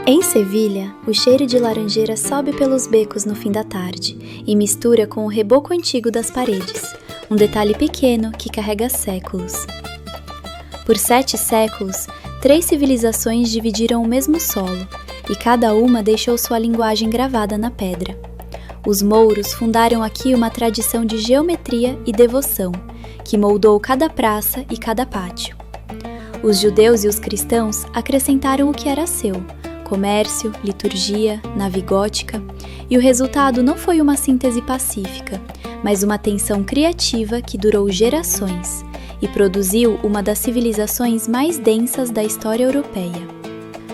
Em Sevilha, o cheiro de laranjeira sobe pelos becos no fim da tarde e mistura com o reboco antigo das paredes, um detalhe pequeno que carrega séculos. Por 7 séculos, 3 civilizações dividiram o mesmo solo, e cada uma deixou sua linguagem gravada na pedra. Os mouros fundaram aqui uma tradição de geometria e devoção, que moldou cada praça e cada pátio. Os judeus e os cristãos acrescentaram o que era seu: comércio, liturgia, nave gótica, e o resultado não foi uma síntese pacífica, mas uma tensão criativa que durou gerações e produziu uma das civilizações mais densas da história europeia.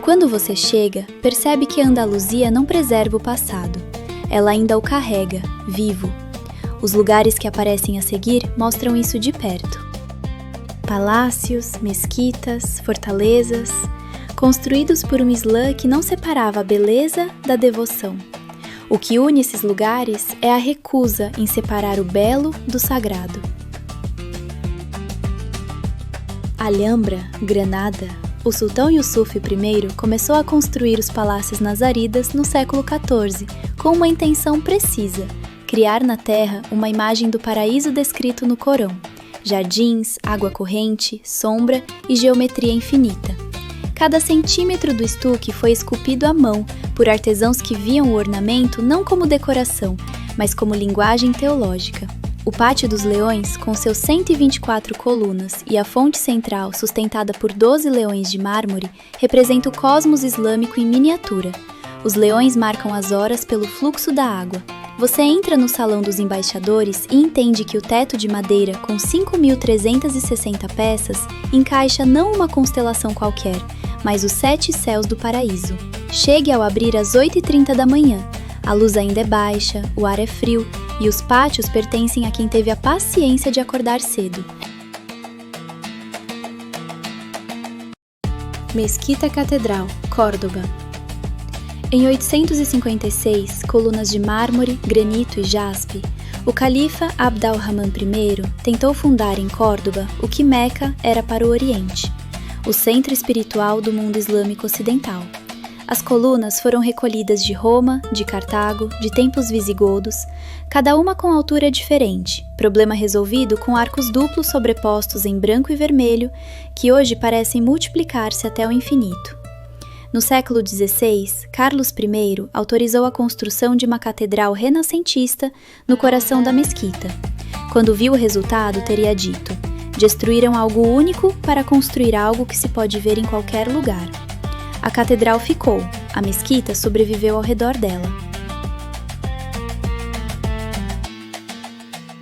Quando você chega, percebe que a Andaluzia não preserva o passado. Ela ainda o carrega, vivo. Os lugares que aparecem a seguir mostram isso de perto. Palácios, mesquitas, fortalezas, construídos por um Islã que não separava a beleza da devoção. O que une esses lugares é a recusa em separar o belo do sagrado. Alhambra, Granada. O sultão Yusuf I começou a construir os palácios nazaridas no século XIV, com uma intenção precisa: criar na terra uma imagem do paraíso descrito no Corão: jardins, água corrente, sombra e geometria infinita. Cada centímetro do estuque foi esculpido à mão por artesãos que viam o ornamento não como decoração, mas como linguagem teológica. O Pátio dos Leões, com seus 124 colunas e a fonte central sustentada por 12 leões de mármore, representa o cosmos islâmico em miniatura. Os leões marcam as horas pelo fluxo da água. Você entra no Salão dos Embaixadores e entende que o teto de madeira com 5.360 peças encaixa não uma constelação qualquer, mas os 7 céus do paraíso. Chegue ao abrir às 8h30 da manhã. A luz ainda é baixa, o ar é frio e os pátios pertencem a quem teve a paciência de acordar cedo. Mesquita Catedral, Córdoba. Em 856, colunas de mármore, granito e jaspe, o califa Abd al-Rahman I tentou fundar em Córdoba o que Meca era para o Oriente, o centro espiritual do mundo islâmico ocidental. As colunas foram recolhidas de Roma, de Cartago, de templos visigodos, cada uma com altura diferente, problema resolvido com arcos duplos sobrepostos em branco e vermelho, que hoje parecem multiplicar-se até o infinito. No século XVI, Carlos I autorizou a construção de uma catedral renascentista no coração da mesquita. Quando viu o resultado, teria dito: destruíram algo único para construir algo que se pode ver em qualquer lugar. A catedral ficou, a mesquita sobreviveu ao redor dela.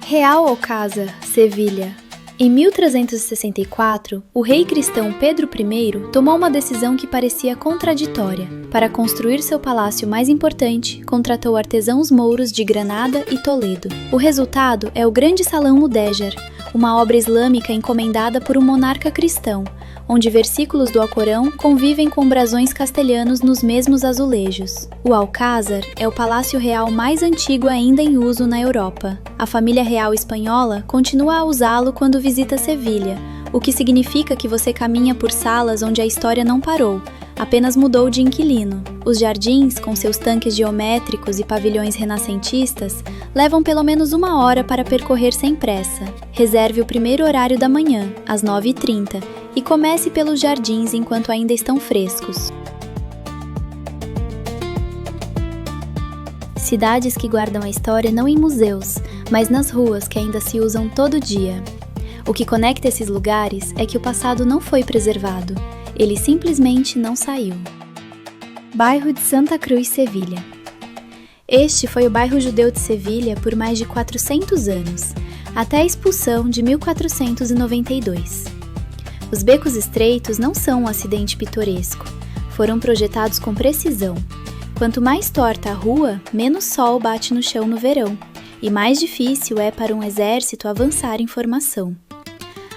Real Alcázar, Sevilha. Em 1364, o rei cristão Pedro I tomou uma decisão que parecia contraditória. Para construir seu palácio mais importante, contratou artesãos mouros de Granada e Toledo. O resultado é o Grande Salão Mudéjar, uma obra islâmica encomendada por um monarca cristão, onde versículos do Alcorão convivem com brasões castelhanos nos mesmos azulejos. O Alcázar é o palácio real mais antigo ainda em uso na Europa. A família real espanhola continua a usá-lo quando visita Sevilha, o que significa que você caminha por salas onde a história não parou, apenas mudou de inquilino. Os jardins, com seus tanques geométricos e pavilhões renascentistas, levam pelo menos 1 hora para percorrer sem pressa. Reserve o primeiro horário da manhã, às 9h30, e comece pelos jardins enquanto ainda estão frescos. Cidades que guardam a história não em museus, mas nas ruas que ainda se usam todo dia. O que conecta esses lugares é que o passado não foi preservado, ele simplesmente não saiu. Bairro de Santa Cruz, Sevilha. Este foi o bairro judeu de Sevilha por mais de 400 anos, até a expulsão de 1492. Os becos estreitos não são um acidente pitoresco, foram projetados com precisão. Quanto mais torta a rua, menos sol bate no chão no verão, e mais difícil é para um exército avançar em formação.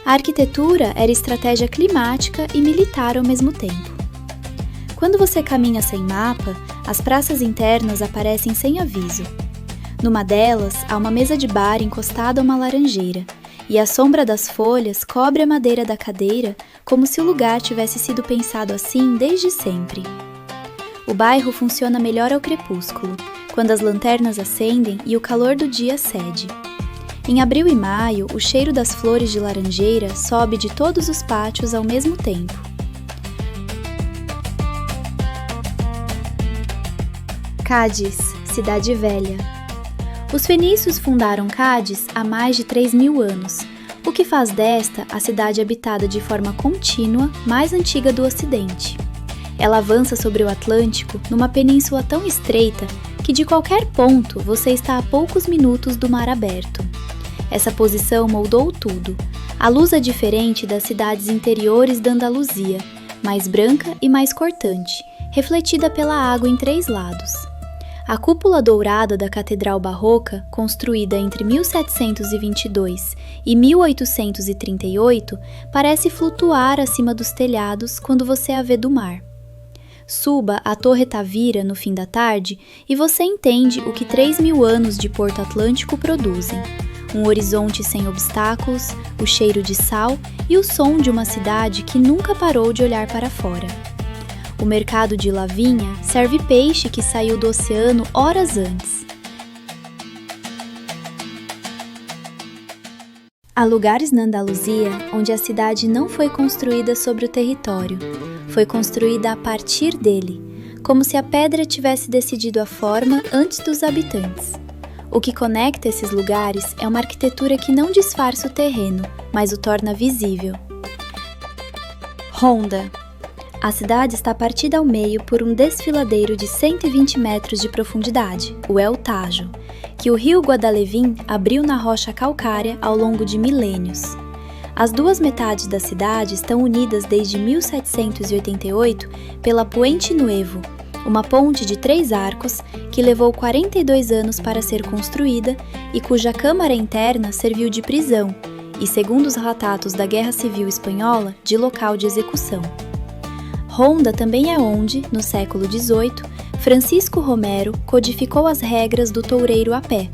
A arquitetura era estratégia climática e militar ao mesmo tempo. Quando você caminha sem mapa, as praças internas aparecem sem aviso. Numa delas, há uma mesa de bar encostada a uma laranjeira, e a sombra das folhas cobre a madeira da cadeira como se o lugar tivesse sido pensado assim desde sempre. O bairro funciona melhor ao crepúsculo, quando as lanternas acendem e o calor do dia cede. Em abril e maio, o cheiro das flores de laranjeira sobe de todos os pátios ao mesmo tempo. Cádiz, cidade velha. Os fenícios fundaram Cádiz há mais de 3.000 anos, o que faz desta a cidade habitada de forma contínua mais antiga do Ocidente. Ela avança sobre o Atlântico numa península tão estreita que de qualquer ponto você está a poucos minutos do mar aberto. Essa posição moldou tudo. A luz é diferente das cidades interiores da Andaluzia, mais branca e mais cortante, refletida pela água em 3 lados. A cúpula dourada da Catedral Barroca, construída entre 1722 e 1838, parece flutuar acima dos telhados quando você a vê do mar. Suba a Torre Tavira no fim da tarde e você entende o que 3.000 anos de Porto Atlântico produzem. Um horizonte sem obstáculos, o cheiro de sal e o som de uma cidade que nunca parou de olhar para fora. O mercado de Lavinha serve peixe que saiu do oceano horas antes. Há lugares na Andaluzia onde a cidade não foi construída sobre o território, foi construída a partir dele, como se a pedra tivesse decidido a forma antes dos habitantes. O que conecta esses lugares é uma arquitetura que não disfarça o terreno, mas o torna visível. Ronda. A cidade está partida ao meio por um desfiladeiro de 120 metros de profundidade, o El Tajo, que o rio Guadalevin abriu na rocha calcária ao longo de milênios. As duas metades da cidade estão unidas desde 1788 pela Puente Nuevo, uma ponte de 3 arcos que levou 42 anos para ser construída e cuja câmara interna serviu de prisão e, segundo os relatados da Guerra Civil Espanhola, de local de execução. Ronda também é onde, no século XVIII, Francisco Romero codificou as regras do toureiro a pé,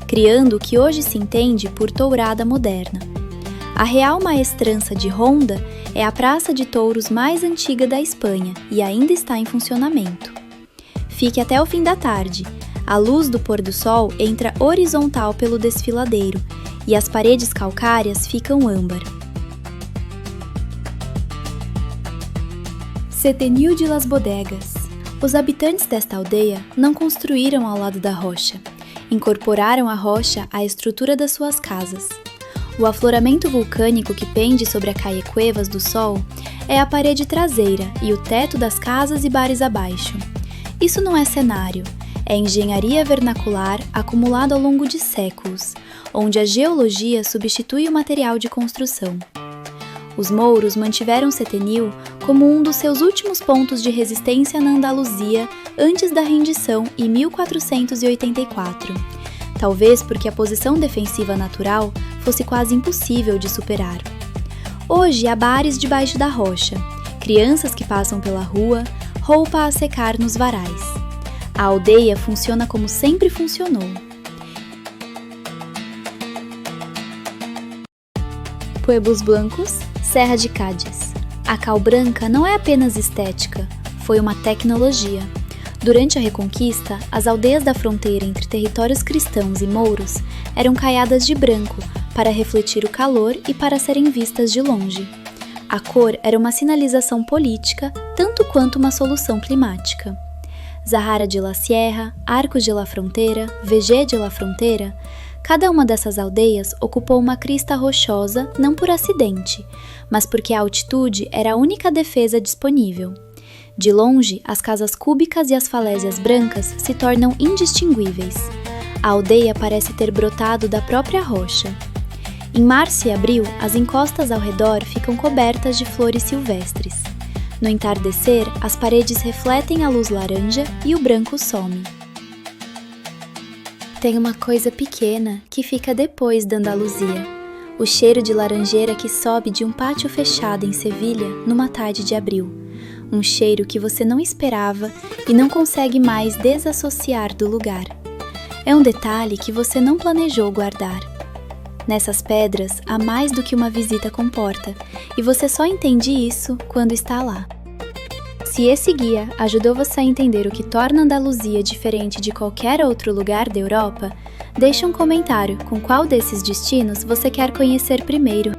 criando o que hoje se entende por tourada moderna. A Real Maestrança de Ronda é a praça de touros mais antiga da Espanha e ainda está em funcionamento. Fique até o fim da tarde. A luz do pôr do sol entra horizontal pelo desfiladeiro e as paredes calcárias ficam âmbar. Setenil de las Bodegas. Os habitantes desta aldeia não construíram ao lado da rocha. Incorporaram a rocha à estrutura das suas casas. O afloramento vulcânico que pende sobre a Calle Cuevas do Sol é a parede traseira e o teto das casas e bares abaixo. Isso não é cenário, é engenharia vernacular acumulada ao longo de séculos, onde a geologia substitui o material de construção. Os mouros mantiveram Setenil como um dos seus últimos pontos de resistência na Andaluzia antes da rendição em 1484, talvez porque a posição defensiva natural fosse quase impossível de superar. Hoje há bares debaixo da rocha, crianças que passam pela rua, roupa a secar nos varais. A aldeia funciona como sempre funcionou. Pueblos Blancos, Serra de Cádiz. A cal branca não é apenas estética, foi uma tecnologia. Durante a Reconquista, as aldeias da fronteira entre territórios cristãos e mouros eram caiadas de branco para refletir o calor e para serem vistas de longe. A cor era uma sinalização política tanto quanto uma solução climática. Zahara de la Sierra, Arcos de la Frontera, Vegé de la Frontera, cada uma dessas aldeias ocupou uma crista rochosa não por acidente, mas porque a altitude era a única defesa disponível. De longe, as casas cúbicas e as falésias brancas se tornam indistinguíveis. A aldeia parece ter brotado da própria rocha. Em março e abril, as encostas ao redor ficam cobertas de flores silvestres. No entardecer, as paredes refletem a luz laranja e o branco some. Tem uma coisa pequena que fica depois da Andaluzia. O cheiro de laranjeira que sobe de um pátio fechado em Sevilha numa tarde de abril. Um cheiro que você não esperava e não consegue mais desassociar do lugar. É um detalhe que você não planejou guardar. Nessas pedras há mais do que uma visita comporta, e você só entende isso quando está lá. Se esse guia ajudou você a entender o que torna Andaluzia diferente de qualquer outro lugar da Europa, deixe um comentário com qual desses destinos você quer conhecer primeiro.